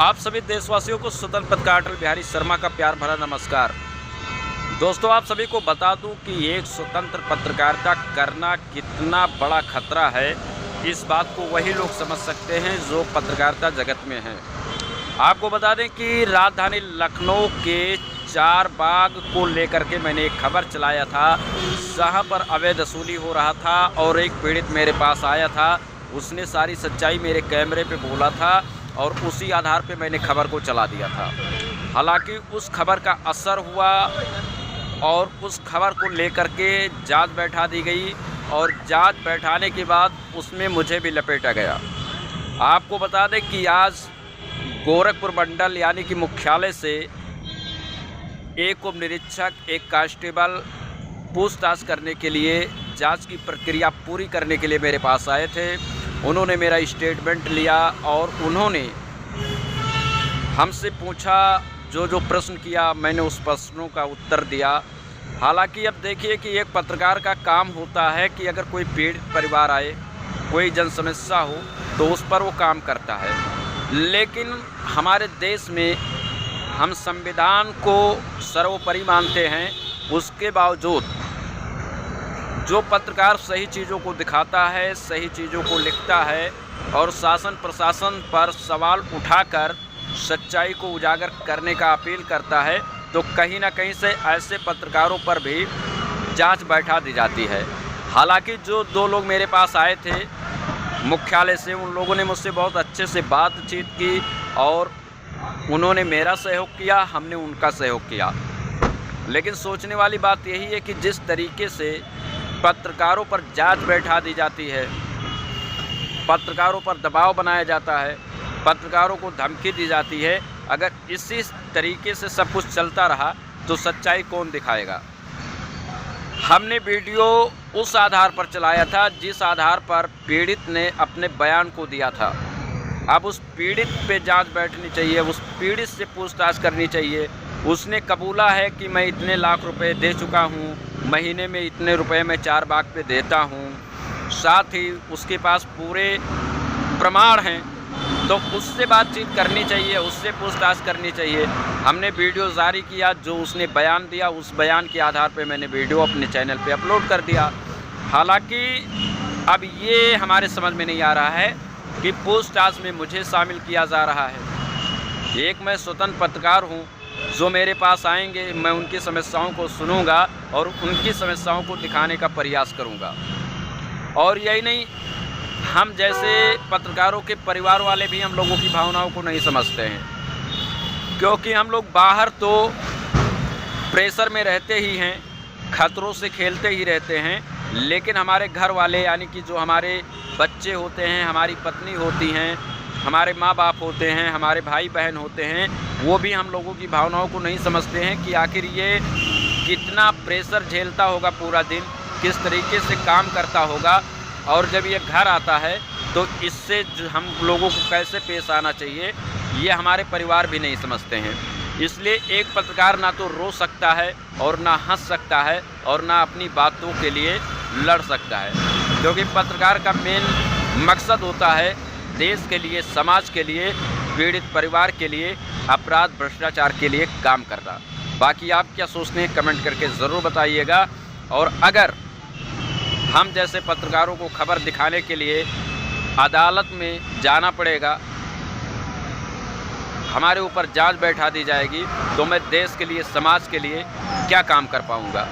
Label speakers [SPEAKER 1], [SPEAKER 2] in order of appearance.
[SPEAKER 1] आप सभी देशवासियों को स्वतंत्र पत्रकार अटल बिहारी शर्मा का प्यार भरा नमस्कार। दोस्तों, आप सभी को बता दूं कि एक स्वतंत्र पत्रकारिता करना कितना बड़ा खतरा है, इस बात को वही लोग समझ सकते हैं जो पत्रकारिता जगत में हैं। आपको बता दें कि राजधानी लखनऊ के चार बाग को लेकर के मैंने एक खबर चलाया था, जहां पर अवैध वसूली हो रहा था और एक पीड़ित मेरे पास आया था। उसने सारी सच्चाई मेरे कैमरे पे बोला था और उसी आधार पे मैंने खबर को चला दिया था। हालांकि उस खबर का असर हुआ और उस खबर को लेकर के जांच बैठा दी गई और जांच बैठाने के बाद उसमें मुझे भी लपेटा गया। आपको बता दें कि आज गोरखपुर मंडल यानी कि मुख्यालय से एक उप निरीक्षक, एक कांस्टेबल पूछताछ करने के लिए, जांच की प्रक्रिया पूरी करने के लिए मेरे पास आए थे। उन्होंने मेरा स्टेटमेंट लिया और उन्होंने हमसे पूछा, जो प्रश्न किया मैंने उस प्रश्नों का उत्तर दिया। हालांकि अब देखिए कि एक पत्रकार का काम होता है कि अगर कोई पीड़ित परिवार आए, कोई जन समस्या हो तो उस पर वो काम करता है। लेकिन हमारे देश में हम संविधान को सर्वोपरि मानते हैं, उसके बावजूद जो पत्रकार सही चीज़ों को दिखाता है, सही चीज़ों को लिखता है और शासन प्रशासन पर सवाल उठाकर सच्चाई को उजागर करने का अपील करता है, तो कहीं ना कहीं से ऐसे पत्रकारों पर भी जांच बैठा दी जाती है। हालांकि जो दो लोग मेरे पास आए थे मुख्यालय से, उन लोगों ने मुझसे बहुत अच्छे से बातचीत की और उन्होंने मेरा सहयोग किया, हमने उनका सहयोग किया। लेकिन सोचने वाली बात यही है कि जिस तरीके से पत्रकारों पर जांच बैठा दी जाती है, पत्रकारों पर दबाव बनाया जाता है, पत्रकारों को धमकी दी जाती है, अगर इसी तरीके से सब कुछ चलता रहा तो सच्चाई कौन दिखाएगा। हमने वीडियो उस आधार पर चलाया था जिस आधार पर पीड़ित ने अपने बयान को दिया था। अब उस पीड़ित पे जांच बैठनी चाहिए, उस पीड़ित से पूछताछ करनी चाहिए। उसने कबूला है कि मैं इतने लाख रुपए दे चुका हूँ, महीने में इतने रुपए मैं चार बाग पे देता हूँ, साथ ही उसके पास पूरे प्रमाण हैं, तो उससे बातचीत करनी चाहिए, उससे पूछताछ करनी चाहिए। हमने वीडियो जारी किया, जो उसने बयान दिया उस बयान के आधार पे मैंने वीडियो अपने चैनल पे अपलोड कर दिया। हालांकि अब ये हमारे समझ में नहीं आ रहा है कि पूछताछ में मुझे शामिल किया जा रहा है। एक मैं स्वतंत्र पत्रकार हूँ, जो मेरे पास आएंगे मैं उनकी समस्याओं को सुनूंगा और उनकी समस्याओं को दिखाने का प्रयास करूंगा। और यही नहीं, हम जैसे पत्रकारों के परिवार वाले भी हम लोगों की भावनाओं को नहीं समझते हैं, क्योंकि हम लोग बाहर तो प्रेशर में रहते ही हैं, खतरों से खेलते ही रहते हैं, लेकिन हमारे घर वाले यानी कि जो हमारे बच्चे होते हैं, हमारी पत्नी होती हैं, हमारे माँ बाप होते हैं, हमारे भाई बहन होते हैं, वो भी हम लोगों की भावनाओं को नहीं समझते हैं कि आखिर ये कितना प्रेशर झेलता होगा पूरा दिन, किस तरीके से काम करता होगा, और जब ये घर आता है तो इससे हम लोगों को कैसे पेश आना चाहिए, ये हमारे परिवार भी नहीं समझते हैं। इसलिए एक पत्रकार ना तो रो सकता है और ना हंस सकता है और ना अपनी बातों के लिए लड़ सकता है, क्योंकि पत्रकार का मेन मकसद होता है देश के लिए, समाज के लिए, पीड़ित परिवार के लिए, अपराध भ्रष्टाचार के लिए काम करना। बाकी आप क्या सोचते हैं कमेंट करके ज़रूर बताइएगा। और अगर हम जैसे पत्रकारों को खबर दिखाने के लिए अदालत में जाना पड़ेगा, हमारे ऊपर जांच बैठा दी जाएगी, तो मैं देश के लिए, समाज के लिए क्या काम कर पाऊँगा।